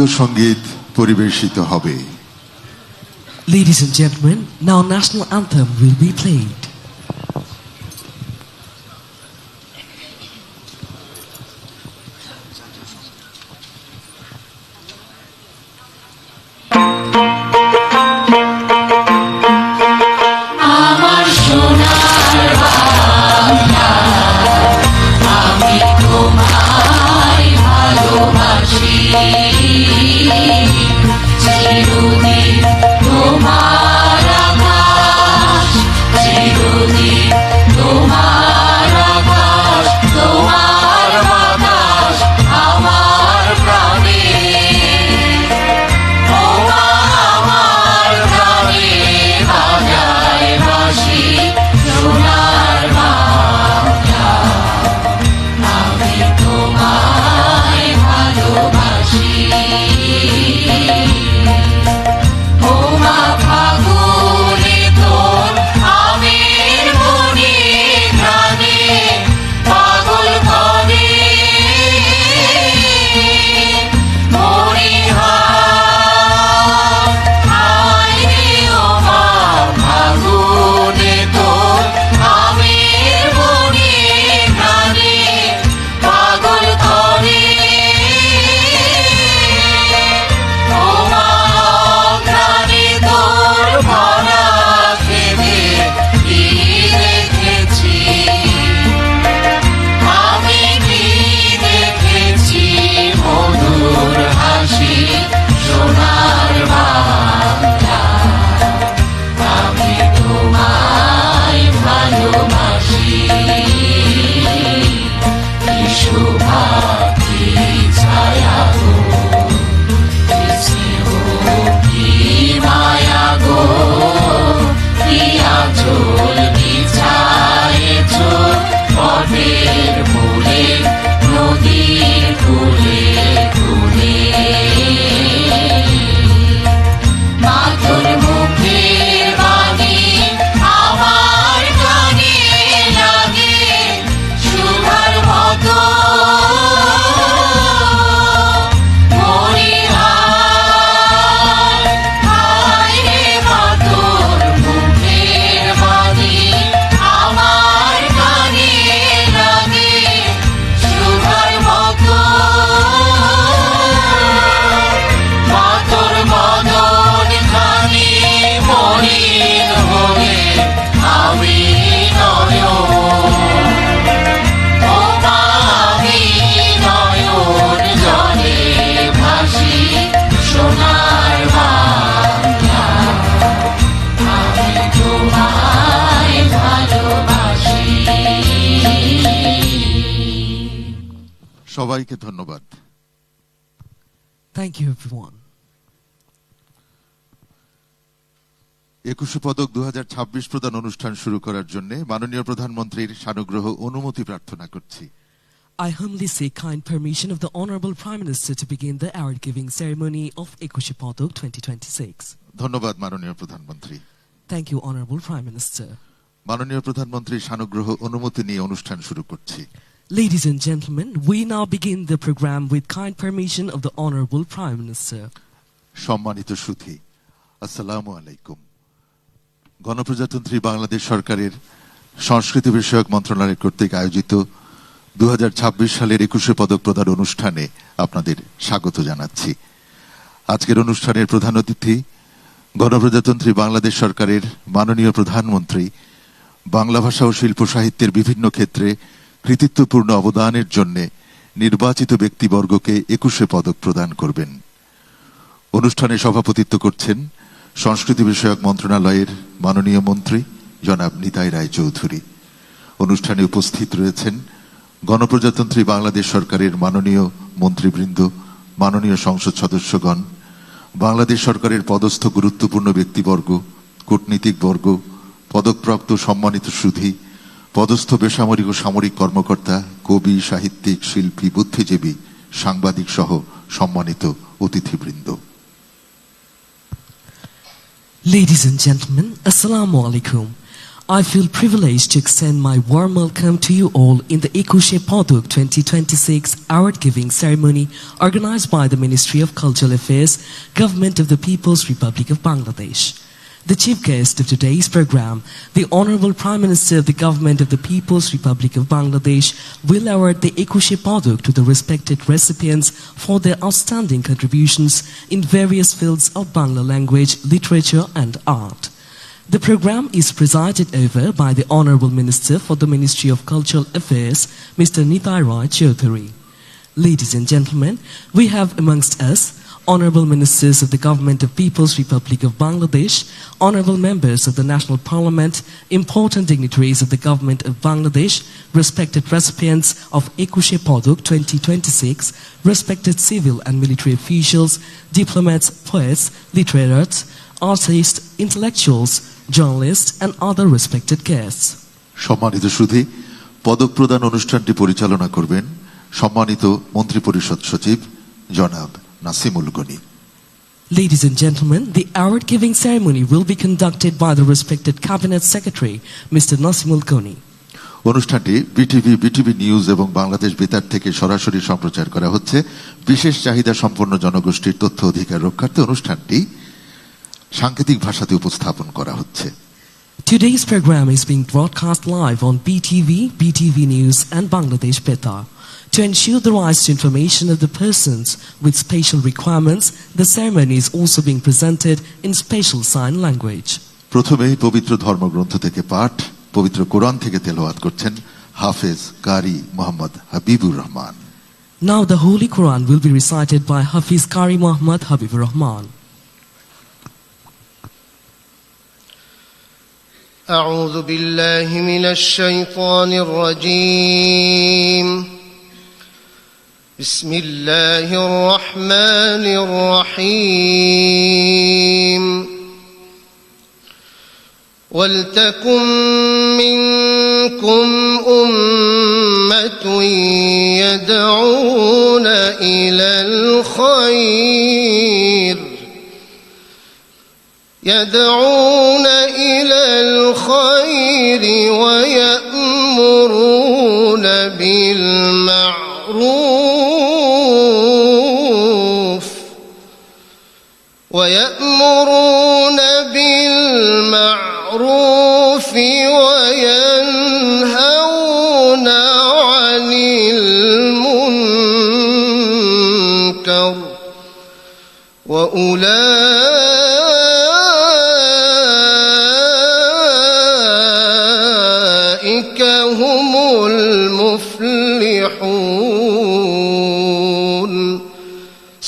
জাতীয় সঙ্গীত পরিবেশিত হবে। Ladies and gentlemen, now national anthem will be played. সবাইকে ধন্যবাদ। Thank you everyone. 21 পদক 2026 প্রদান অনুষ্ঠান শুরু করার জন্য মাননীয় প্রধানমন্ত্রীর সানুগ্রহ অনুমতি প্রার্থনা করছি। I humbly seek kind permission of the Honorable Prime Minister to begin the award giving ceremony of 21 পদক 2026. ধন্যবাদ মাননীয় প্রধানমন্ত্রী। Thank you Honorable Prime Minister. মাননীয় প্রধানমন্ত্রীর সানুগ্রহ অনুমতি নিয়ে অনুষ্ঠান শুরু করছি। Ladies and gentlemen, we now begin the program with kind permission of the Honorable Prime Minister. সম্মানিত সুধী, আসসালামু আলাইকুম। গণপ্রজাতন্ত্রী বাংলাদেশ সরকারের সংস্কৃতি বিষয়ক মন্ত্রণালয় কর্তৃক আয়োজিত 2026 সালের 21 পদক প্রদান অনুষ্ঠানে আপনাদের স্বাগত জানাচ্ছি। আজকের অনুষ্ঠানের প্রধান অতিথি গণপ্রজাতন্ত্রী বাংলাদেশ সরকারের মাননীয় প্রধানমন্ত্রী বাংলা ভাষা ও শিল্প সাহিত্যের বিভিন্ন ক্ষেত্রে কৃতিত্বপূর্ণ অবদানের জন্য নির্বাচিত ব্যক্তিবর্গকে 21 পদক প্রদান করবেন। অনুষ্ঠানে সভাপতিত্ব করছেন সংস্কৃতি বিষয়ক মন্ত্রণালয়ের মাননীয় মন্ত্রী জনাব নিতাই রায় চৌধুরী। অনুষ্ঠানে উপস্থিত রয়েছেন গণপ্রজাতন্ত্রী বাংলাদেশ সরকারের মাননীয় মন্ত্রীবৃন্দ, মাননীয় সংসদ সদস্যগণ, বাংলাদেশ সরকারের পদস্থ গুরুত্বপূর্ণ ব্যক্তিবর্গ, কূটনীতিকবর্গ, পদকপ্রাপ্ত সম্মানিত সুধী, পদস্থ বেসামরিক ও সামরিক কর্মকর্তা, কবি, সাহিত্যিক, শিল্পী, বুদ্ধিজীবী, সাংবাদিক সহ সম্মানিত অতিথিবৃন্দ। Ladies and gentlemen, Assalamu alaikum. I feel privileged to extend my warm welcome to you all in the Ekushe Poduk 2026 award giving ceremony organized by the Ministry of Cultural Affairs, Government of the People's Republic of Bangladesh. The chief guest of today's program, the Honorable Prime Minister of the Government of the People's Republic of Bangladesh, will award the Ekushe Poduk to the respected recipients for their outstanding contributions in various fields of Bangla language, literature and art. The program is presided over by the Honorable Minister for the Ministry of Cultural Affairs, Mr. Nitai Roy Chaudhary. Ladies and gentlemen, we have amongst us Honorable Ministers of the Government of People's Republic of Bangladesh, Honorable Members of the National Parliament, important dignitaries of the Government of Bangladesh, respected recipients of Ekushe Poduk 2026, respected civil and military officials, diplomats, poets, literates, artists, intellectuals, journalists and other respected guests. সম্মানিত সুধী, পদক প্রদান অনুষ্ঠানটি পরিচালনা করবেন সম্মানিত মন্ত্রিপরিষদ সচিব জনাব Nasimul Gani. Ladies and gentlemen, the award-giving ceremony will be conducted by the respected Cabinet Secretary, Mr. Nasimul Goni. অনুষ্ঠানটি বিটিভি নিউজ এবং বাংলাদেশ বেতার থেকে সরাসরি সম্প্রচার করা হচ্ছে। বিশেষ চাহিদা সম্পন্ন জনগোষ্ঠীর তথ্য অধিকার রক্ষার্থে অনুষ্ঠানটি সাংকেতিক ভাষাতে উপস্থাপন করা হচ্ছে। Today's program is being broadcast live on BTV News and Bangladesh Betar. To ensure the rights to information of the persons with special requirements, the ceremony is also being presented in special sign language. প্রথমে পবিত্র ধর্মগ্রন্থ থেকে পাঠ, পবিত্র কোরআন থেকে তেলাওয়াত করছেন হাফেজ কারি Mohammad Habibur Rahman. Now the Holy Quran will be recited by Hafiz Qari Muhammad Habibur Rahman. أعوذ بالله من الشيطان الرجيم بسم الله الرحمن الرحيم ولتكن منكم أمة يدعون إلى الخير ويأمرون بالمعروف وينهون عن المنكر وأولئك هم المفلحون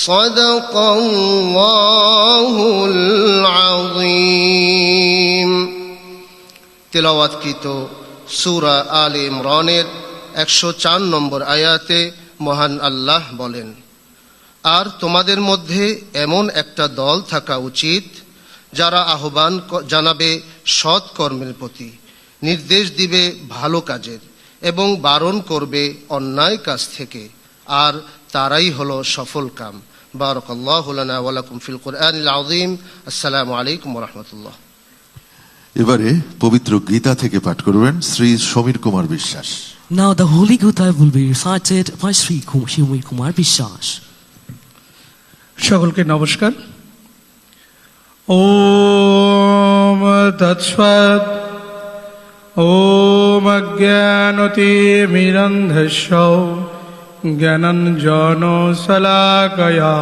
صدق الله العظيم তেলাওয়াতকৃত সূরা আলে ইমরানের 104 নম্বর আয়াতে মহান আল্লাহ বলেন, আর তোমাদের মধ্যে এমন একটা দল থাকা উচিত যারা আহ্বান জানাবে সৎ কর্মের প্রতি, নির্দেশ দিবে ভালো কাজের এবং বারণ করবে অন্যায় কাজ থেকে, আর তারাই হলো সফল কাম। বারাকাল্লাহু লানা ওয়া লাকুম ফিল কুরআনিল আযীম। আসসালামু আলাইকুম ওয়া রাহমাতুল্লাহ। এবারে পবিত্র গীতা থেকে পাঠ করবেন Shri Samir Kumar Biswas. Now the Holy Gita will be recited by Sri Shimir Kumar Bishas. সকলকে নমস্কার। ওম তৎসৎ। ওম অজ্ঞানতিমিরন্ধস্য জ্ঞানাঞ্জন শলাকয়া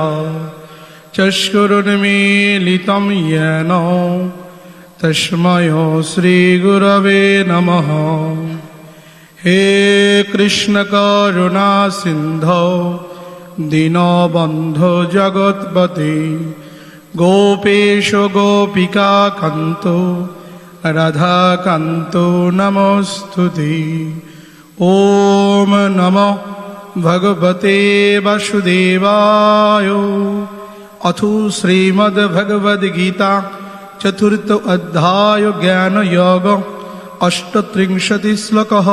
চক্ষুरुन्मीलितं येन তস্मै শ্রীগুরবে নমঃ। হে কৃষ্ণ করুণা সিন্ধো দীনবন্ধো জগৎপতে গোপেশ গোপিকা কান্ত রাধাকান্ত নমস্তুতে। ওম নমো ভগবতে বাসুদেবায়। অথ শ্রীমদ্ভগবদ্গীতা চতুর্থ অধ্যায় জ্ঞান যোগ অষ্টত্রিংশতি শ্লোকঃ।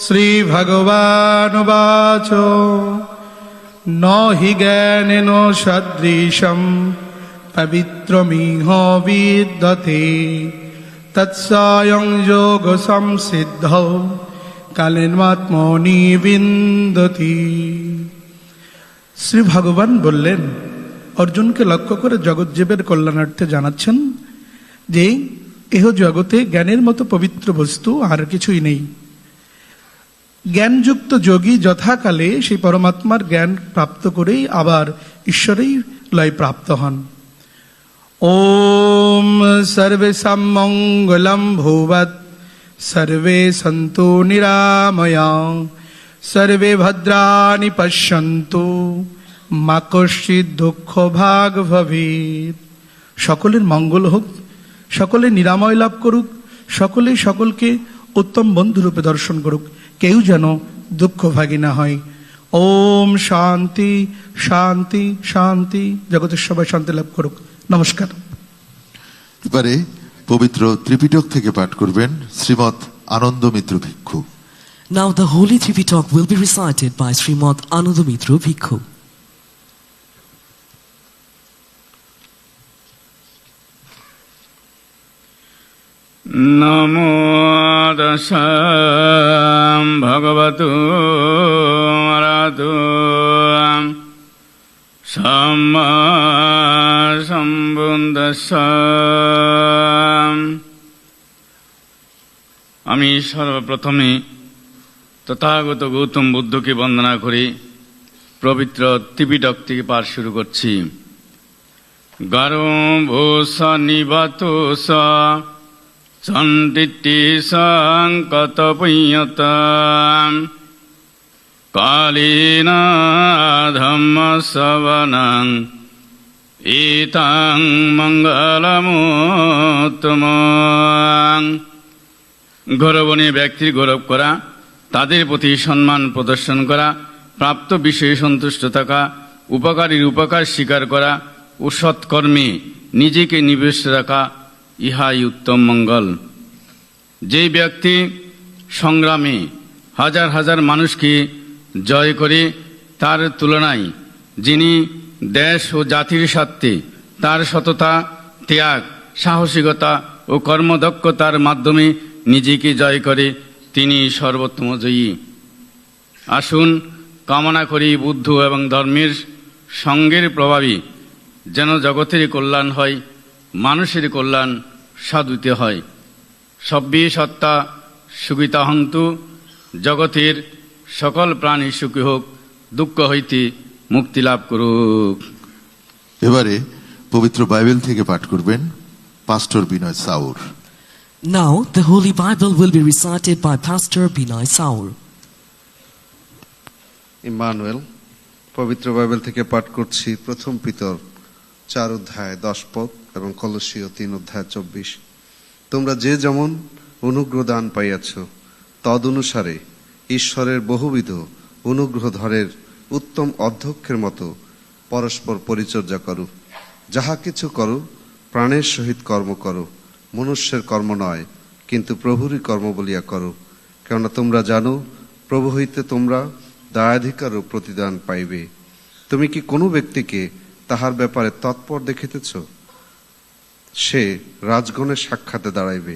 শ্রীভগবানুবাচ ন হি জ্ঞানেন সদৃশম পবিত্রমিহ বিদ্যতে তৎসায়ং যোগ সংসিদ্ধৌ কালেনাত্মনি বিন্দতি। শ্রী ভগবান বললেন, অর্জুনকে লক্ষ্য করে জগৎজীবের কল্যাণার্থে জানাচ্ছেন যে এহ জগতে জ্ঞানের মতো পবিত্র বস্তু আর কিছুই নেই। জ্ঞানযুক্ত যোগী যথাকালে সেই পরমাত্মার জ্ঞান প্রাপ্ত করেই আবার ঈশ্বরেই লয় প্রাপ্ত হন। ওম সর্বেষাং মঙ্গলম ভূয়াৎ, সর্বে সন্তু নিরাময়া, সর্বে ভদ্রাণি পশ্যন্তু, মা কশ্চিৎ দুঃখ ভাগ ভবেৎ। সকলের মঙ্গল হোক, সকলে নিরাময় লাভ করুক, সকলে সকলকে উত্তম বন্ধুরূপে দর্শন করুক, কেউ যেন দুঃখ ভাগী না হয়। ওম শান্তি শান্তি শান্তি। জগতের সবাই শান্তি লাভ করুক। নমস্কার। এবারে পবিত্র ত্রিপিটক থেকে পাঠ করবেন শ্রীমৎ আনন্দ মিত্র ভিক্ষু। Now the Holy Tripitaka will be recited by Srimad Anandamitra Bhikkhu. নমো দশাম ভগবতু আরাধু সম্মা সম্বুদ্ধস্যাম। আমি সর্বপ্রথমে তথাগত গৌতম বুদ্ধকে বন্দনা করি। পবিত্র ত্রিপিটক থেকে পাঠ শুরু করছি। গর্ভোষ নিবাতোষ সন্দিটি সংকত পুণ্যত কালীন ধম্ম শ্রবণং ইতাং মঙ্গলমুত্তমং। গৌরবনীয় ব্যক্তির গৌরব করা, তাদের প্রতি সম্মান প্রদর্শন করা, প্রাপ্ত বিষয়ে সন্তুষ্ট থাকা, উপকারীর উপকার স্বীকার করা ও সৎকর্মে নিজেকে নিবেশ রাখা, ইহাই উত্তম মঙ্গল। যেই ব্যক্তি সংগ্রামে হাজার হাজার মানুষকে জয় করে, তার তুলনায় যিনি দেশ ও জাতির স্বার্থে তার সততা, ত্যাগ, সাহসিকতা ও কর্মদক্ষতার মাধ্যমে নিজেকে জয় করে, তিনি সর্বোত্তম জয়ী। আসুন কামনা করি বুদ্ধ এবং ধর্মের সঙ্গের প্রভাবে যেন জগতের কল্যাণ হয়, মানুষের কল্যাণ সাধিত হয়। সব্যে সত্তা সুখিতা হন্তু, জগতের সকল প্রাণী সুখী হোক, দুঃখ হইতে মুক্তি লাভ করুক। এবারে পবিত্র বাইবেল থেকে পাঠ করবেন পাস্টর বিনয় sour. Now the Holy Bible will be recited by Pastor Binoy Saur. Emmanuel. পবিত্র বাইবেল থেকে পাঠ করছি প্রথম পিতর 4 অধ্যায় 10 পদ এবং কলসীয় 3 অধ্যায় 24। তোমরা যে যেমন অনুগ্রহ দান পাইয়াছ, তদ অনুসারে ঈশ্বরের বহুবিধ অনুগ্রহধরের উত্তম অধ্যক্ষের মতো পরস্পর পরিচর্যা করো। যাহা কিছু করো প্রাণের সহিত কর্ম করো, মনুষ্যের কর্ম নয়, কিন্তু প্রভুরই কর্ম বলিয়া করো। কেননা তোমরা জানো প্রভু হইতে তোমরা দায়াধিকার ও প্রতিদান পাইবে। তুমি কি কোনো ব্যক্তিকে তাহার ব্যাপারে তৎপর দেখিতেছ? সে রাজগণের সাক্ষাতে দাঁড়াইবে,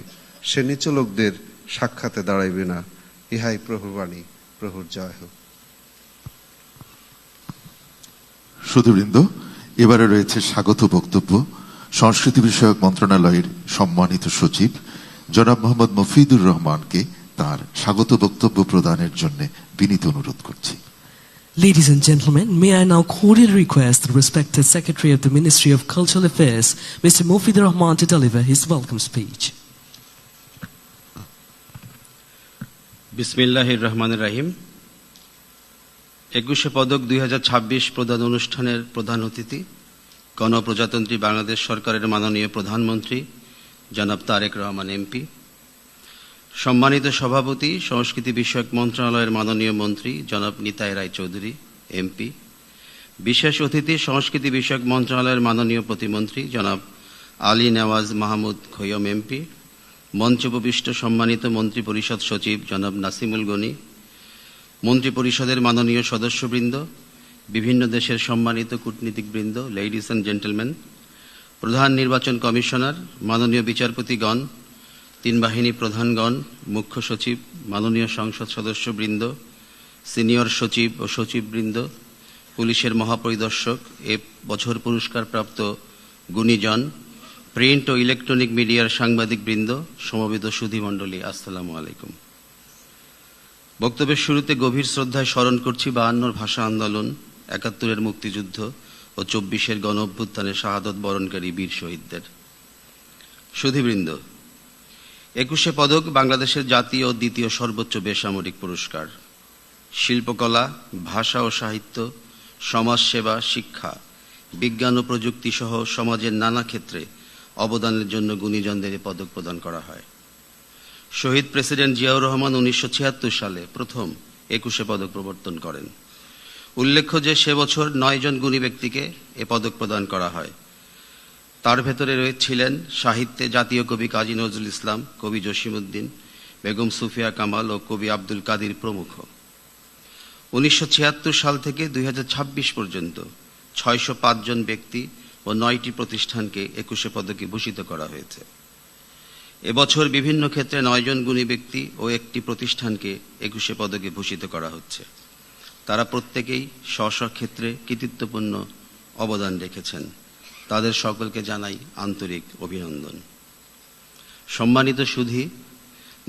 সে নিচ লোকদের সাক্ষাতে দাঁড়াইবে না। ইহাই প্রভুর বাণী। প্রভুর জয় হোক। সুধীবৃন্দ, এবারে রয়েছে স্বাগত বক্তব্য সংস্কৃতি বিষয়ক মন্ত্রণালয়ের সম্মানিত সচিব জনাব মোহাম্মদ মফিদুর রহমানকে তার স্বাগত বক্তব্য প্রদানের জন্য বিনীত অনুরোধ করছি। Ladies and gentlemen, may I now cordially request the respected Secretary of the Ministry of Cultural Affairs, Mr. Mofidur Rahman, to deliver his welcome speech. বিসমিল্লাহির রহমানির রহিম। 21শে পদক 2026 প্রদান অনুষ্ঠানের প্রধান অতিথি গণপ্রজাতন্ত্রী বাংলাদেশ সরকারের মাননীয় প্রধানমন্ত্রী জনাব তারেক রহমান এমপি, সম্মানিত সভাপতি সংস্কৃতি বিষয়ক মন্ত্রণালয়ের মাননীয় মন্ত্রী জনাব নিতাই রায় চৌধুরী এমপি, বিশেষ অতিথি সংস্কৃতি বিষয়ক মন্ত্রণালয়ের মাননীয় প্রতিমন্ত্রী জনাব আলী নেওয়াজ মাহমুদ খৈয়ম এমপি, মঞ্চে উপবিষ্ট সম্মানিত মন্ত্রী পরিষদ সচিব জনাব নাসিমুল গনি, মন্ত্রী পরিষদের মাননীয় সদস্যবৃন্দ, বিভিন্ন দেশের সম্মানিত কূটনীতিকবৃন্দ, লেডিস অ্যান্ড জেন্টলম্যান, প্রধান নির্বাচন কমিশনার, মাননীয় বিচারপতিগণ, তিন বাহিনী প্রধানগণ, মুখ্য সচিব, মাননীয় সংসদ সদস্যবৃন্দ, সিনিয়র সচিব ও সচিববৃন্দ, পুলিশের মহাপরিদর্শক, এ বছর পুরস্কারপ্রাপ্ত গুণীজন, প্রিন্ট ও ইলেকট্রনিক মিডিয়ার সাংবাদিকবৃন্দ, সমবেত সুধীমণ্ডলী, আসসালামু আলাইকুম। বক্তব্যের শুরুতে গভীর শ্রদ্ধায় স্মরণ করছি 52 ভাষা আন্দোলন, 71 মুক্তিযুদ্ধ ও 24 গণ অভ্যুত্থানে শাহাদত বরণকারী বীর শহীদদের। সুধীবৃন্দ, 21 পদক বাংলাদেশের জাতীয় ও দ্বিতীয় সর্বোচ্চ বেসামরিক পুরস্কার। শিল্পকলা, ভাষা ও সাহিত্য, সমাজসেবা, শিক্ষা, বিজ্ঞান ও প্রযুক্তি সহ সমাজের নানা ক্ষেত্রে অবদানের জন্য গুণীজনদের এ পদক প্রদান করা হয়। শহীদ প্রেসিডেন্ট জিয়াউর রহমান 1976 সালে প্রথম 21 পদক প্রবর্তন করেন। উল্লেখ্য যে সে বছর 9 জন গুণী ব্যক্তিকে এ পদক প্রদান করা হয়। তার ভেতরে ছিলেন সাহিত্যে জাতীয় কবি কাজী নজরুল ইসলাম, কবি জসিমউদ্দিন, বেগম সুফিয়া কামাল ও কবি আব্দুল কাদির প্রমুখ। 1976 সাল থেকে 2026 পর্যন্ত 605 জন ব্যক্তি ও 9টি প্রতিষ্ঠানকে 21 পদকে ভূষিত করা হয়েছে। এবছর বিভিন্ন ক্ষেত্রে 9 জন গুণী ব্যক্তি ও একটি প্রতিষ্ঠানকে 21 পদকে ভূষিত করা হচ্ছে। তারা প্রত্যেকেই স্ব স্ব ক্ষেত্রে কৃতিত্বপূর্ণ অবদান রেখেছেন। তাদের সকলকে জানাই আন্তরিক অভিনন্দন। সম্মানিত সুধী,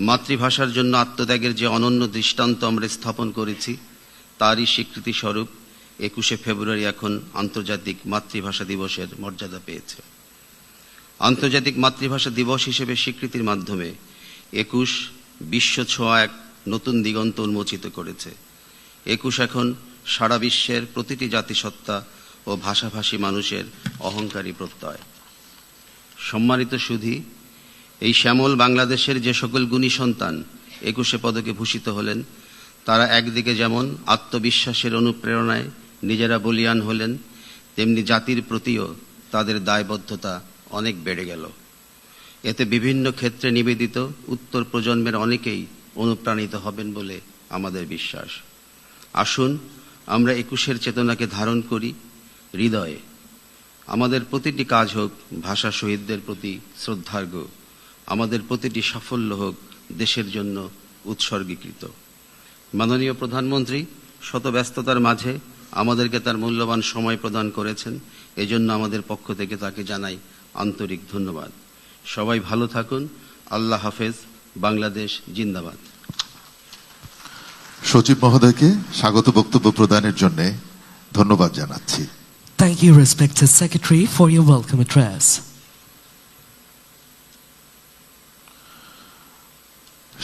মাতৃভাষার জন্য আত্মত্যাগের যে অনন্য দৃষ্টান্ত আমরা স্থাপন করেছি, তারই স্বীকৃতি স্বরূপ 21 ফেব্রুয়ারি এখন আন্তর্জাতিক মাতৃভাষা দিবসের মর্যাদা পেয়েছে। আন্তর্জাতিক মাতৃভাষা দিবস হিসেবে স্বীকৃতির মাধ্যমে 21 বিশ্ব ছোঁয়া এক নতুন দিগন্ত উন্মোচিত করেছে। 21 এখন সারা বিশ্বের প্রতিটি জাতিসত্তা ও ভাষাভাষী মানুষের অহংকারী প্রত্যয়। সম্মানিত সুধী, এই শ্যামল বাংলাদেশের যে সকল গুণী সন্তান 21 পদকে ভূষিত হলেন, তারা একদিকে যেমন আত্মবিশ্বাসের অনুপ্রেরণায় নিজেরা বলীয়ান হলেন, তেমনি জাতির প্রতিও তাদের দায়বদ্ধতা অনেক বেড়ে গেল। এতে বিভিন্ন ক্ষেত্রে নিবেদিত উত্তর প্রজন্মের অনেকেই অনুপ্রাণিত হবেন বলে আমাদের বিশ্বাস। আসুন আমরা 21 চেতনাকে ধারণ করি হৃদয়ে। আমাদের প্রতিটি কাজ হোক ভাষা শহীদদের প্রতি শ্রদ্ধার্ঘ, আমাদের প্রতিটি সাফল্য হোক দেশের জন্য উৎসর্গীকৃত। মাননীয় প্রধানমন্ত্রী শত ব্যস্ততার মাঝে আমাদেরকে তার মূল্যবান সময় প্রদান করেছেন, এজন্য আমাদের পক্ষ থেকে তাকে জানাই আন্তরিক ধন্যবাদ। সবাই ভালো থাকুন। আল্লাহ হাফেজ। বাংলাদেশ জিন্দাবাদ। সচিব মহোদয়কে স্বাগত বক্তব্য প্রদানের জন্য ধন্যবাদ জানাচ্ছি। Thank you, respected Secretary, for your welcome address.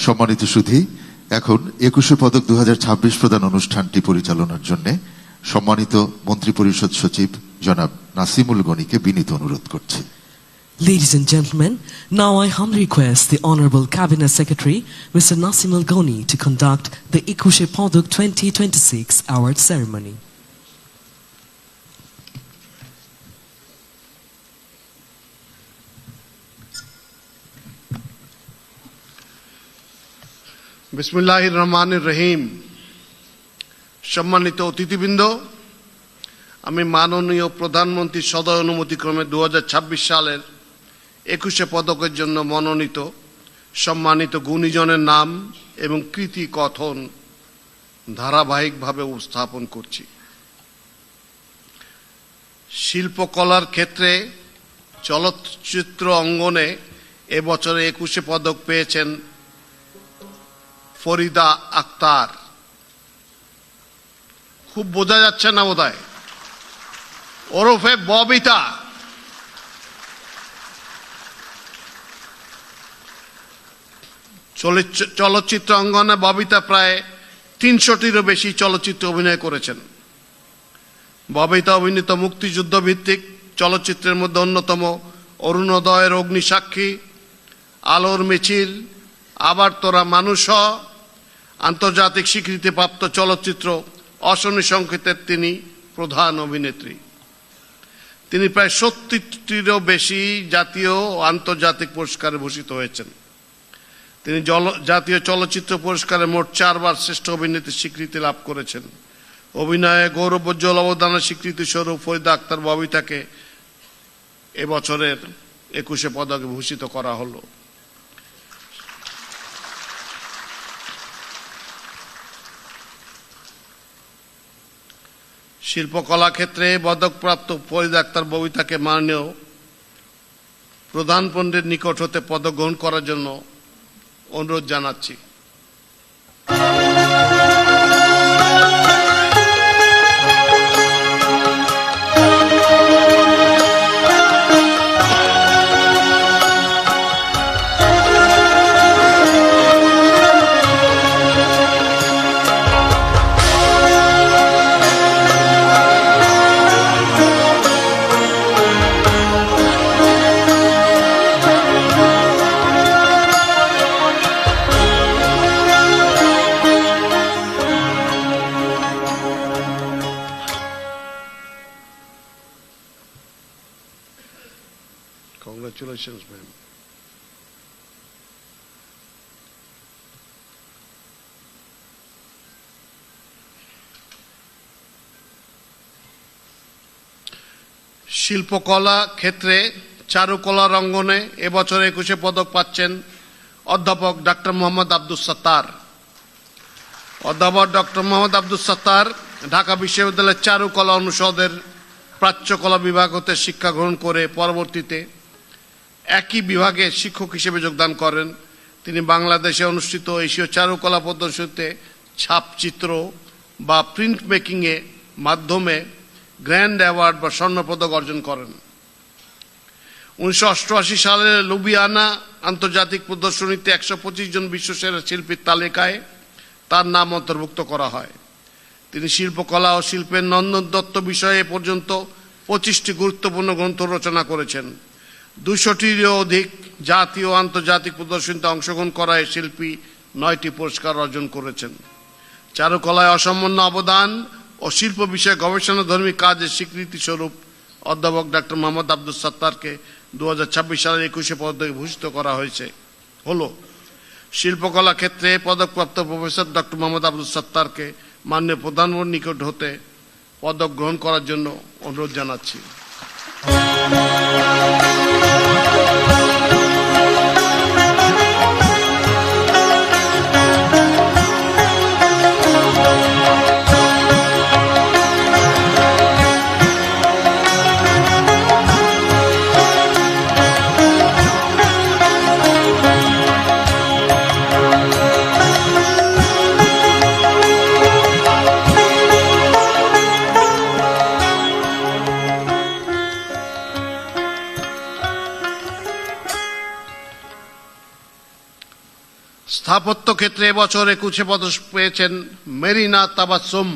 সম্মানিত সুধী, এখন 21 পদক 2026 প্রদান অনুষ্ঠানটি পরিচালনার জন্য সম্মানিত মন্ত্রিপরিষদ সচিব জনাব নাসিমুল গনিকে বিনীত অনুরোধ করছি। Ladies and gentlemen, now I humbly request the Honorable Cabinet Secretary, Mr. Nasimul Goni, to conduct the 21 Padok 2026 award ceremony. বিসমিল্লাহির রহমানির রহিম। সম্মানিত অতিথিবৃন্দ, আমি মাননীয় প্রধানমন্ত্রীর সদয় অনুমতিক্রমে 2026 সালের 21 পদকের জন্য মনোনীত সম্মানিত গুণীজনের নাম এবং কৃতি কথন ধারাবাহিকভাবে উপস্থাপন করছি। শিল্পকলার ক্ষেত্রে চলচ্চিত্র অঙ্গনে এবছরে 21 পদক পেয়েছেন ফরিদা আক্তার। খুব বোঝা যাচ্ছে না বোধহয়, ওরফে ববিতা। চলচ্চিত্র অঙ্গনে ববিতা প্রায় 300টিরও বেশি চলচ্চিত্রে অভিনয় করেছেন। ববিতা অভিনীত মুক্তিযুদ্ধ ভিত্তিক চলচ্চিত্রের মধ্যে অন্যতম অরুণোদয়ের অগ্নিসাক্ষী, আলোর মিছিল, আবার তোরা মানুষ, আন্তর্জাতিক স্বীকৃতিপ্রাপ্ত চলচ্চিত্র অশনি সংকেতের তিনি প্রধান অভিনেত্রী। তিনি প্রায় 70টিরও বেশি জাতীয় ও আন্তর্জাতিক পুরস্কারে ভূষিত হয়েছেন। তিনি জাতীয় চলচ্চিত্র পুরস্কারে মোট 4 বার শ্রেষ্ঠ অভিনেত্রীর স্বীকৃতি লাভ করেছেন। অভিনয়ে গৌরবোজ্জ্বল অবদানের স্বীকৃতি স্বরূপ ফরিদা আক্তার ববিতাকে এবছরের 21 পদকে ভূষিত করা হলো। শিল্পকলা ক্ষেত্রে পদকপ্রাপ্ত ফরিদ আক্তার ববিতাকে মাননীয় প্রধান পণ্ডিতের নিকট হতে পদক গ্রহণ করার জন্য অনুরোধ জানাচ্ছি। Congratulations, ma'am. শিল্পকলা ক্ষেত্রে চারুকলার অঙ্গনে এবছর 21 পদক পাচ্ছেন অধ্যাপক ডক্টর মোহাম্মদ আব্দুস সাত্তার। অধ্যাপক ডক্টর মোহাম্মদ আব্দুস সাত্তার ঢাকা বিশ্ববিদ্যালয়ের চারুকলা অনুষদের প্রাচ্যকলা বিভাগ হতে শিক্ষা গ্রহণ করে পরবর্তীতে একই বিভাগে শিক্ষক হিসেবে যোগদান করেন। তিনি বাংলাদেশে অনুষ্ঠিত এশীয় চারুকলা প্রদর্শনীতে ছাপচিত্র বা প্রিন্ট মেকিংয়ে মাধ্যমে গ্র্যান্ড অ্যাওয়ার্ড বা স্বর্ণপদক অর্জন করেন। 1988 সালে লুবিয়ানা আন্তর্জাতিক প্রদর্শনীতে 125 জন বিশ্বসেরা শিল্পীর তালিকায় তার নাম অন্তর্ভুক্ত করা হয়। তিনি শিল্পকলা ও শিল্পের নন্দন দত্ত বিষয়ে পর্যন্ত 25টি গুরুত্বপূর্ণ গ্রন্থ রচনা করেছেন। 200টিরও অধিক জাতীয় ও আন্তর্জাতিক প্রদর্শনীতে অংশগ্রহণ করায় শিল্পী 9টি পুরস্কার অর্জন করেছেন। চারুকলায় অসামান্য অবদান ও শিল্প বিষয়ে গবেষণাধর্মী কাজের স্বীকৃতি স্বরূপ অধ্যাপক ডক্টর মোহাম্মদ আব্দুস সাত্তারকে 2026 সালের 21 পদকে ভূষিত করা হলো। শিল্পকলা ক্ষেত্রে পদকপ্রাপ্ত প্রফেসর ডক্টর মোহাম্মদ আব্দুস সাত্তারকে মাননীয় প্রধানমন্ত্রীর নিকট হতে পদক গ্রহণ করার জন্য অনুরোধ জানাচ্ছি। স্থাপত্য ক্ষেত্রে এবছর 21 পদক পেয়েছেন মেরিনা তাবাসসুম।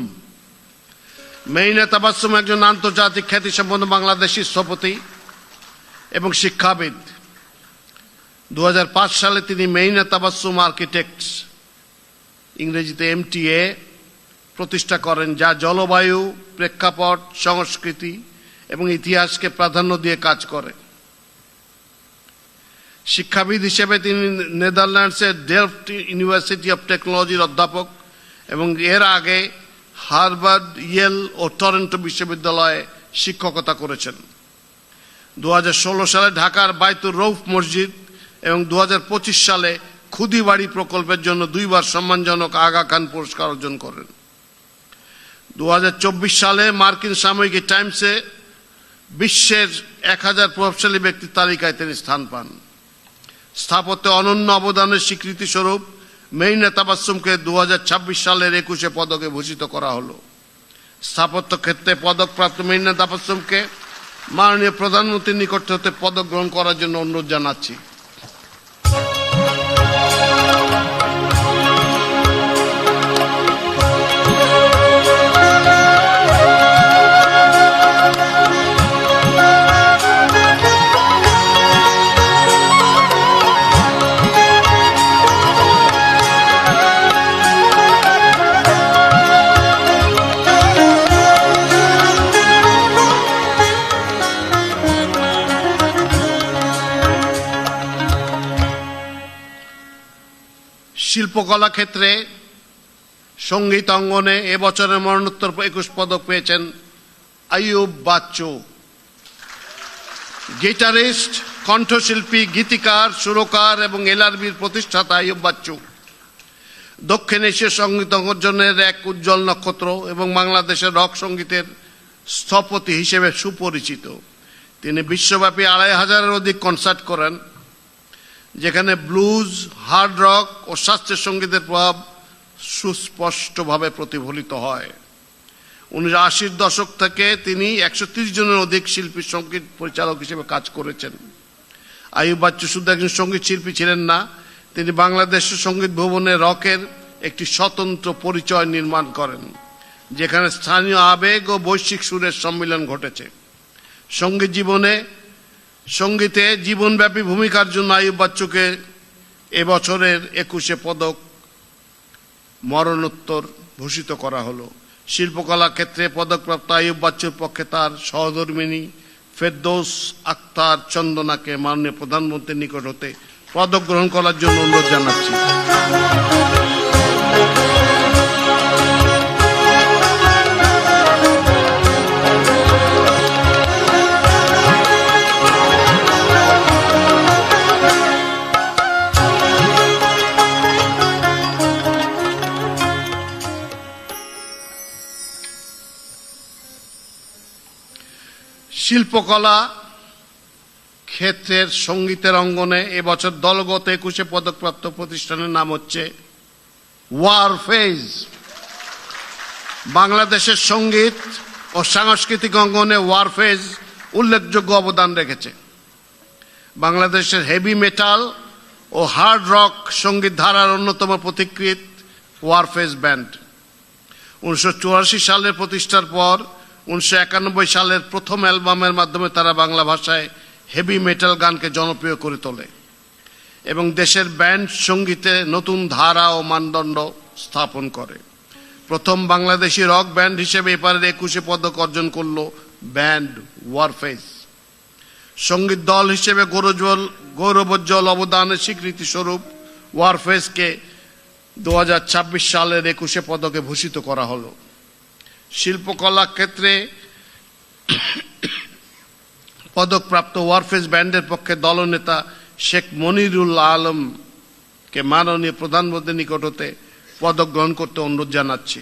মেরিনা তাবাসসুম একজন আন্তর্জাতিক খ্যাতিসম্পন্ন বাংলাদেশি স্থপতি এবং শিক্ষাবিদ। 2005 সালে তিনি মেরিনা তাবাসসুম আর্কিটেক্টস, ইংরেজিতে MTA প্রতিষ্ঠা করেন, যা জলবায়ু, প্রেক্ষাপট, সংস্কৃতি এবং ইতিহাসকে প্রাধান্য দিয়ে কাজ করে। শিক্ষাবিদ হিসেবে তিনি নেদারল্যান্ডসের ডেলফট ইউনিভার্সিটি অফ টেকনোলজির অধ্যাপক এবং এর আগে হার্ভার্ড, ইয়েল ও টরন্টো বিশ্ববিদ্যালয়ে শিক্ষকতা করেছেন। 2016 সালে ঢাকার বাইতুর রৌফ মসজিদ এবং 2025 সালে খুদিবাড়ি প্রকল্পের জন্য 2 বার সম্মানজনক আগা খান পুরস্কার অর্জন করেন। 2024 সালে মার্কিন সাময়িকী টাইমসে বিশ্বের 1000 প্রভাবশালী ব্যক্তির তালিকায় তিনি স্থান পান। স্থাপত্যে অনন্য অবদানের স্বীকৃতি স্বরূপ মেরিনা তাবাসসুমকে 2026 সালের 21 পদকে ভূষিত করা হলো। স্থাপত্য ক্ষেত্রে পদকপ্রাপ্ত মেরিনা তাবাসসুমকে মাননীয় প্রধানমন্ত্রীর নিকট হতে পদক গ্রহণ করার জন্য অনুরোধ জানাচ্ছি। শিল্পকলা ক্ষেত্রে সঙ্গীত অঙ্গনে এবছরের মরণোত্তর 21 পদক পেয়েছেন আইয়ুব বাচ্চু। গিটারিস্ট, কণ্ঠশিল্পী, গীতিকার, সুরকার এবং এলআরবির প্রতিষ্ঠাতা আইয়ুব বাচ্চু দক্ষিণ এশীয় সঙ্গীত অঙ্গনের এক উজ্জ্বল নক্ষত্র এবং বাংলাদেশের রক সঙ্গীতের স্থপতি হিসেবে সুপরিচিত। তিনি বিশ্বব্যাপী ২৫০০-এর অধিক কনসার্ট করেন, যেখানে ব্লুজ, হার্ড রক ও শাস্ত্রীয় সঙ্গীতের প্রভাব সুস্পষ্টভাবে প্রতিফলিত হয়। ১৯৮০-র দশক থেকে তিনি ১৩০ জনের অধিক শিল্পী সঙ্গীত পরিচালক হিসেবে কাজ করেছেন। আইয়ুব বাচ্চু শুধু একজন সঙ্গীত শিল্পী ছিলেন না, তিনি বাংলাদেশের সঙ্গীত ভবনে রকের একটি স্বতন্ত্র পরিচয় নির্মাণ করেন, যেখানে স্থানীয় আবেগ ও বৈশ্বিক সুরের সম্মিলন ঘটেছে। সঙ্গীতে জীবনব্যাপী ভূমিকার জন্য আইয়ুব বাচ্চুকে এবছরের ২১শে পদক মরণোত্তর ভূষিত করা হলো। শিল্পকলা ক্ষেত্রে পদকপ্রাপ্ত আইয়ুব বাচ্চুর পক্ষে তার সহধর্মিণী ফেরদৌস আক্তার চন্দনাকে মাননীয় প্রধানমন্ত্রীর নিকট হতে পদক গ্রহণ করার জন্য অনুরোধ জানাচ্ছি। শিল্পকলা ক্ষেত্রের সঙ্গীতের অঙ্গনে এবছর দলগত ২১শে পদকপ্রাপ্ত প্রতিষ্ঠানের নাম হচ্ছে ওয়ারফেজ। বাংলাদেশের সঙ্গীত ও সাংস্কৃতিক অঙ্গনে ওয়ারফেজ উল্লেখযোগ্য অবদান রেখেছে। বাংলাদেশের হেভি মেটাল ও হার্ড রক সঙ্গীত ধারার অন্যতম পথিকৃৎ ওয়ারফেজ ব্যান্ড। ১৯৮৪ সালের প্রতিষ্ঠার পর ১৯৯১ সালের প্রথম অ্যালবামের মাধ্যমে তারা বাংলা ভাষায় হেভি মেটাল গানকে জনপ্রিয় করে তোলে এবং দেশের ব্যান্ড সঙ্গীতে নতুন ধারা ও মানদণ্ড স্থাপন করে। প্রথম বাংলাদেশি রক ব্যান্ড হিসেবে এবারের ২১শে পদক অর্জন করল ব্যান্ড ওয়ারফেজ। সঙ্গীত দল হিসেবে গৌরবোজ্জ্বল অবদানের স্বীকৃতি স্বরূপ ওয়ারফেজকে ২০২৬ সালের ২১শে পদকে ভূষিত করা হলো। শিল্পকলা ক্ষেত্রে পদকপ্রাপ্ত ওয়ারফেজ ব্যান্ডের পক্ষে দলনেতা শেখ মনিরুল আলমকে মাননীয় প্রধানমন্ত্রীর নিকট হতে পদক গ্রহণ করতে অনুরোধ জানাচ্ছি।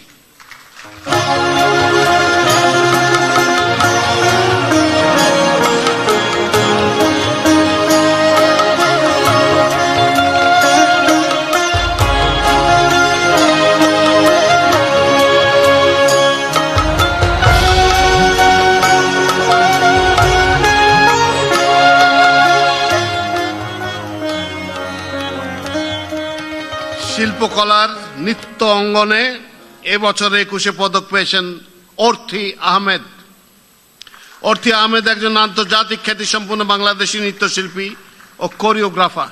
শিল্পকলার নৃত্য অঙ্গনে এবছরে ২১শে পদক পেয়েছেন অর্থী আহমেদ। অর্থী আহমেদ একজন আন্তর্জাতিক খ্যাতিসম্পন্ন বাংলাদেশি নৃত্যশিল্পী ও কোরিওগ্রাফার।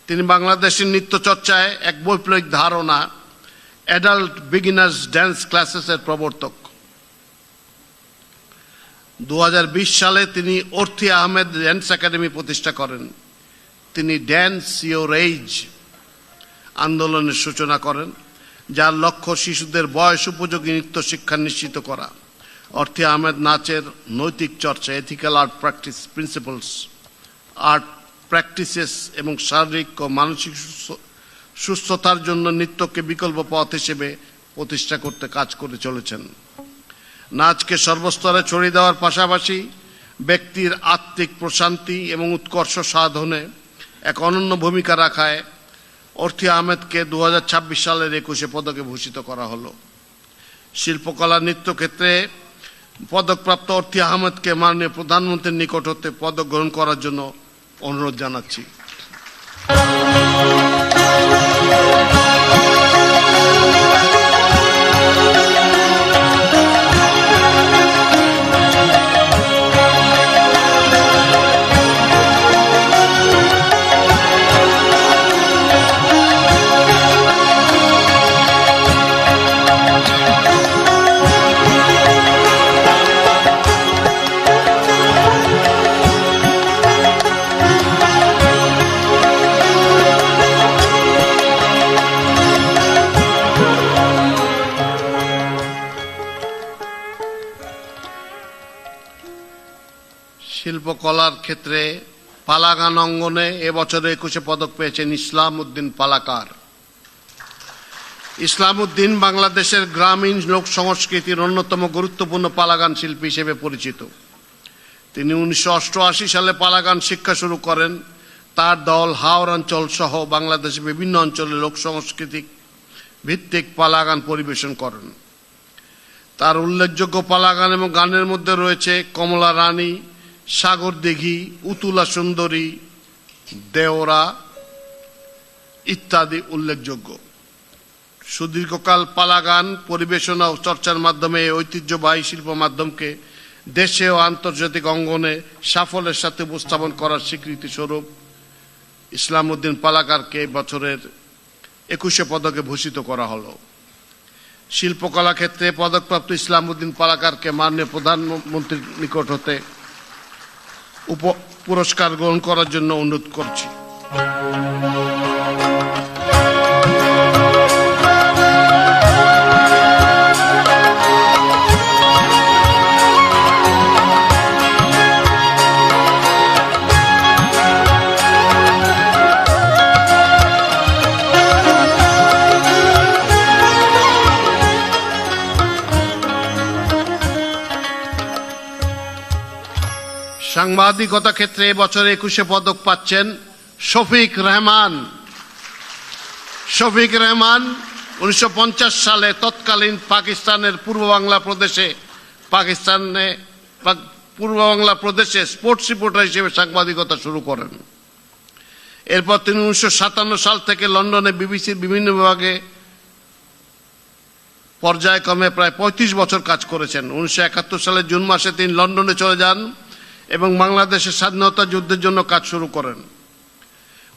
তিনি বাংলাদেশের নৃত্য চর্চায় এক বৈপ্লবিক ধারণা অ্যাডাল্ট বিগিনার্স ড্যান্স ক্লাসেসের প্রবর্তক। ২০২০ সালে তিনি অর্থী আহমেদ ড্যান্স একাডেমি প্রতিষ্ঠা করেন। তিনি ড্যান্স ইওর এজ আন্দোলনের সূচনা করেন, যার লক্ষ্য শিশুদের বয়স উপযোগী নৃত্য শিক্ষা নিশ্চিত করা। অর্থী আহমেদ নাচের নৈতিক চর্চা, ethical art practice principles, art practices এবং শারীরিক ও মানসিক সুস্থতার জন্য নৃত্যকে বিকল্প পথ হিসেবে প্রতিষ্ঠা করতে কাজ করে চলেছেন। নাচকে সর্বস্তরে ছড়িয়ে দেওয়ার পাশাপাশি ব্যক্তির আত্মিক প্রশান্তি এবং উৎকর্ষ সাধনে এক অনন্য ভূমিকা রাখায় অর্থী আহমেদকে ২০২৬ সালের ২১শে পদকে ভূষিত করা হলো। শিল্পকলা নৃত্য ক্ষেত্রে পদকপ্রাপ্ত অর্থী আহমেদকে মাননীয় প্রধানমন্ত্রীর নিকট হতে পদক গ্রহণ করার জন্য অনুরোধ জানাচ্ছি। শিল্পকলার ক্ষেত্রে পালাগান অঙ্গনে এবছরে ২১শে পদক পেয়েছেন ইসলাম উদ্দিন পালাকার। ইসলামউদ্দিন বাংলাদেশের গ্রামীণ লোক সংস্কৃতির অন্যতম গুরুত্বপূর্ণ পালাগান শিল্পী হিসেবে পরিচিত। তিনি 1988 সালে পালাগান শিক্ষা শুরু করেন। তার দল হাওর অঞ্চল সহ বাংলাদেশের বিভিন্ন অঞ্চলে লোক সাংস্কৃতিক ভিত্তিক পালাগান পরিবেশন করেন। তার উল্লেখযোগ্য পালাগান এবং গানের মধ্যে রয়েছে কমলা রানী, সাগর দিঘি, উতুলা সুন্দরী, দেওরা ইত্যাদি উল্লেখযোগ্য। সুদীর্ঘকাল পালাগান পরিবেশনা ও চর্চার মাধ্যমে এই ঐতিহ্যবাহী শিল্প মাধ্যমকে দেশে ও আন্তর্জাতিক অঙ্গনে সাফল্যের সাথে উপস্থাপন করার স্বীকৃতি স্বরূপ ইসলামউদ্দিন পালাকারকে বছরের 21শে পদকে ভূষিত করা হলো। শিল্পকলা ক্ষেত্রে পদকপ্রাপ্ত ইসলামউদ্দিন পালাকারকে মাননীয় প্রধানমন্ত্রীর নিকট হতে পুরস্কার গ্রহণ করার জন্য অনুরোধ করছি। সাংবাদিকতা ক্ষেত্রে এবছর 21শে পদক পাচ্ছেন শফিক রেহমান। শফিক রেহমান 1950 সালে তৎকালীন পাকিস্তানের পূর্ব বাংলা প্রদেশে স্পোর্টস রিপোর্টার হিসেবে সাংবাদিকতা শুরু করেন। এরপর তিনি 1957 সাল থেকে লন্ডনে বিবিসির বিভিন্ন বিভাগে পর্যায়ক্রমে প্রায় 35 বছর কাজ করেছেন। 1971 সালের জুন মাসে তিনি লন্ডনে চলে যান এবং বাংলাদেশের স্বাধীনতা যুদ্ধের জন্য কাজ শুরু করেন।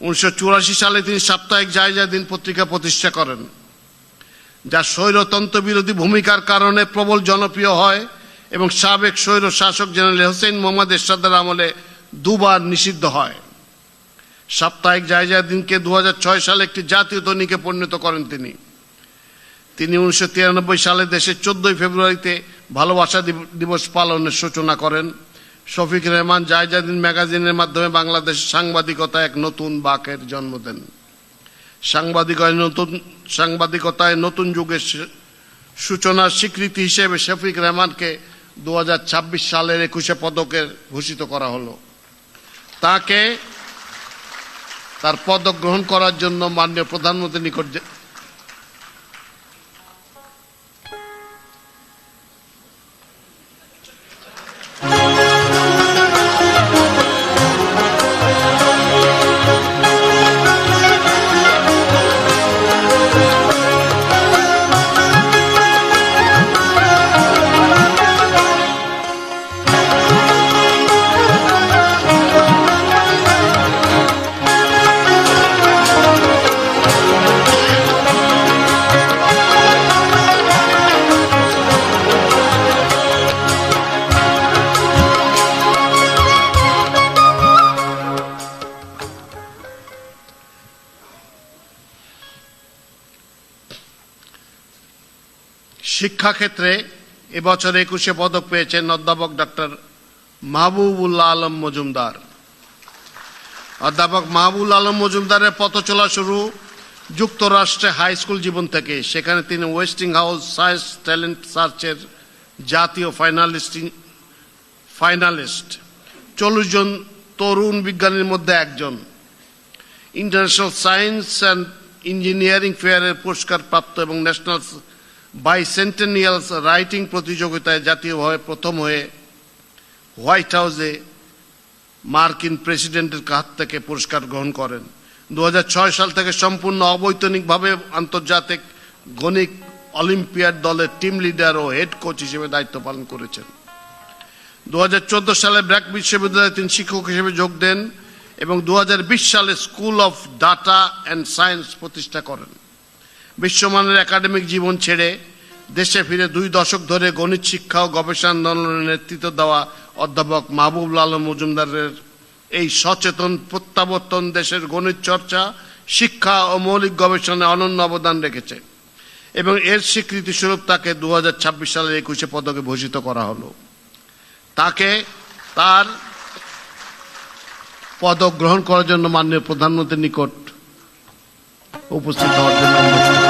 1984 সালে তিনি সাপ্তাহিক জায়জাদিন পত্রিকা প্রতিষ্ঠা করেন, যা স্বৈরতন্ত্র বিরোধী ভূমিকার কারণে প্রবল জনপ্রিয় হয় এবং সাবেক স্বৈর শাসক জেনারেল হোসেন মোহাম্মদ এরশাদের আমলে দুবার নিষিদ্ধ হয়। সাপ্তাহিক জায়জাদিনকে 2006 সালে একটি জাতীয় দৈনিকে পরিণত করেন তিনি। 1993 সালে দেশে 14 ফেব্রুয়ারিতে ভালোবাসা দিবস পালনের সূচনা করেন। শফিক রেহমান জায়জাদিন ম্যাগাজিনের মাধ্যমে বাংলাদেশের সাংবাদিকতায় এক নতুন বাঁকের জন্ম দেন। সাংবাদিকতায় নতুন যুগের সূচনার স্বীকৃতি হিসেবে শফিক রেহমানকে 2026 সালের 21শে পদকে ভূষিত করা হলো। তাকে তার পদক গ্রহণ করার জন্য মাননীয় প্রধানমন্ত্রীর নিকট শিক্ষাক্ষেত্রে এবছর 21শে পদক পেয়েছেন অধ্যাপক ডক্টর মাহবুবুল্লাহ আলম মজুমদার। অধ্যাপক মাহবুবুল আলম মজুমদারের পথ চলা শুরু যুক্তরাষ্ট্রে হাই স্কুল জীবন থেকে। সেখানে তিনি ওয়েস্টিংহাউস সায়েন্স ট্যালেন্ট সার্চের জাতীয় ফাইনালিস্ট 40 জন তরুণ বিজ্ঞানীর মধ্যে একজন। ইন্টারন্যাশনাল সায়েন্স অ্যান্ড ইঞ্জিনিয়ারিং ফেয়ারের পুরস্কার প্রাপ্ত এবং ন্যাশনাল বাইসেন্টেনিয়ালস রাইটিং প্রতিযোগিতায় জাতীয়ভাবে প্রথম হয়ে হোয়াইট হাউসে মার্কিন প্রেসিডেন্টের কাছ থেকে পুরস্কার গ্রহণ করেন। 2006 সাল থেকে সম্পূর্ণ অবৈতনিকভাবে আন্তর্জাতিক গণিত অলিম্পিয়াড দলের টিম লিডার ও হেড কোচ হিসেবে দায়িত্ব পালন করেছেন। 2014 সালে ব্র্যাক বিশ্ববিদ্যালয়ে তিনি শিক্ষক হিসেবে যোগ দেন এবং 2020 সালে school of data and science প্রতিষ্ঠা করেন। বিশ্বমানের একাডেমিক জীবন ছেড়ে দেশে ফিরে 2 দশক ধরে গণিত শিক্ষা ও গবেষণা আন্দোলনের নেতৃত্ব দেওয়া অধ্যাপক মাহবুবুল আলম মজুমদারের এই সচেতন প্রত্যাবর্তন দেশের গণিত চর্চা, শিক্ষা ও মৌলিক গবেষণায় অনন্য অবদান রেখেছে এবং এর স্বীকৃতি স্বরূপ তাকে 2026 সালের 21শে পদকে ভূষিত করা হলো। তাকে তার পদক গ্রহণ করার জন্য মাননীয় প্রধানমন্ত্রীর নিকট উপস্থিত হওয়ার জন্য অনুরোধ করছি।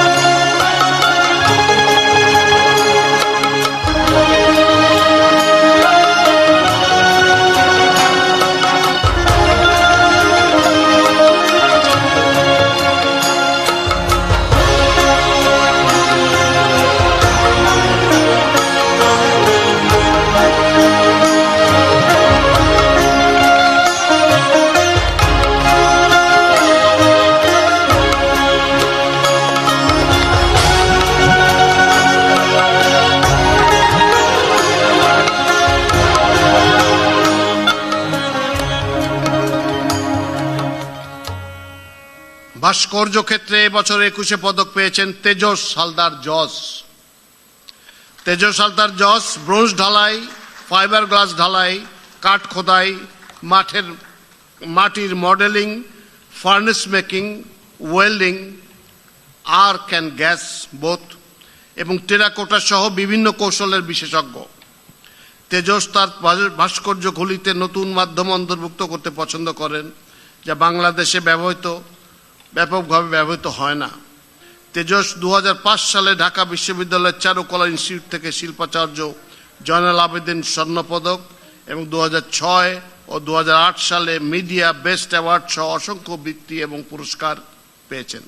ভাস্কর্য ক্ষেত্রে এবছর 21 পদক পেয়েছেন তেজস হালদার জস। তেজস হালদার জস ব্রোঞ্জ ঢালাই, ফাইবার গ্লাস ঢালাই, কাঠ খোদাই, মাটির modelling, furnace making, welding, arc and gas both এবং টেরাকোটা সহ বিভিন্ন কৌশলের বিশেষজ্ঞ। তেজস তার ভাস্কর্যগুলিতে নতুন মাধ্যম অন্তর্ভুক্ত করতে পছন্দ করেন, যা বাংলাদেশে ব্যাপকভাবে ব্যবহৃত হয় না। তেজস 2005 সালে ঢাকা বিশ্ববিদ্যালয়ের চারুকলা ইনস্টিটিউট থেকে শিল্পাচার্য জয়নাল আবেদিন স্বর্ণপদক এবং 2006 ও 2008 সালে মিডিয়া বেস্ট অ্যাওয়ার্ড সহ অসংখ্য বৃত্তি এবং পুরস্কার পেয়েছেন।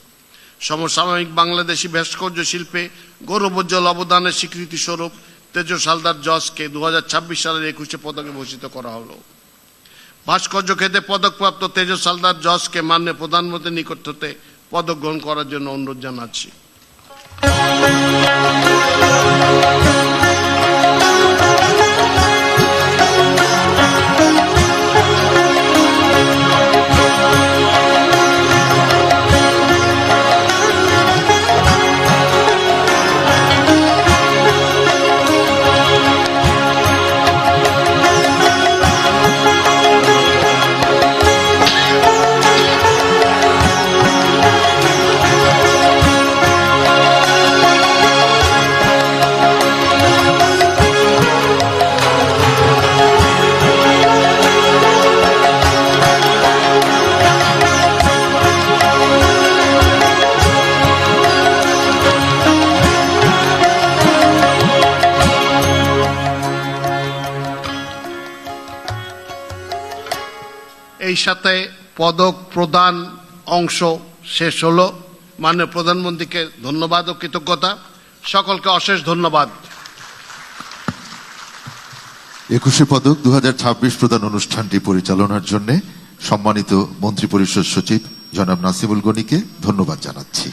সমসাময়িক বাংলাদেশি ভাস্কর্য শিল্পে গৌরবোজ্জ্বল অবদানের স্বীকৃতি স্বরূপ তেজস হালদার জসকে 2026 সালের 21 পদকে ভূষিত করা হলো। ভাস্কর্য ক্ষেত্রে পদকপ্রাপ্ত তেজস হালদার জসকে মাননীয় প্রধানমন্ত্রীর নিকট হতে পদক গ্রহণ করার জন্য অনুরোধ জানাচ্ছি। এই সাথে পদক প্রদান অংশ শেষ হলো। মাননীয় প্রধানমন্ত্রীকে ধন্যবাদ ও কৃতজ্ঞতা। সকলকে অশেষ ধন্যবাদ। 21 পদক 2026 প্রদান অনুষ্ঠানটি পরিচালনার জন্য সম্মানিত মন্ত্রিপরিষদ সচিব জনাব নাসিমুল গনিকে ধন্যবাদ জানাচ্ছি।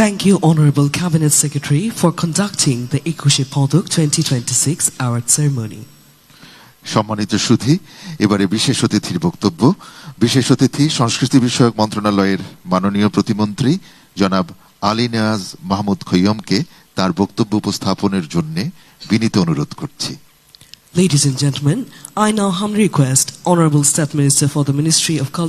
Thank you, Honorable Cabinet Secretary, for conducting the Ekushe Podok 2026 award ceremony. সম্মানিত সুধী, এবারে বিশেষ অতিথির বক্তব্য। বিশেষ অতিথি সংস্কৃতি বিষয়ক মন্ত্রণালয়ের মাননীয় প্রতিমন্ত্রী জনাব আলী নেয়াজ মাহমুদ খৈয়মকে তার বক্তব্য উপস্থাপনের জন্য বিনীত অনুরোধ করছি। Ladies and gentlemen, I now humbly request Honorable State Minister for the Ministry of Culture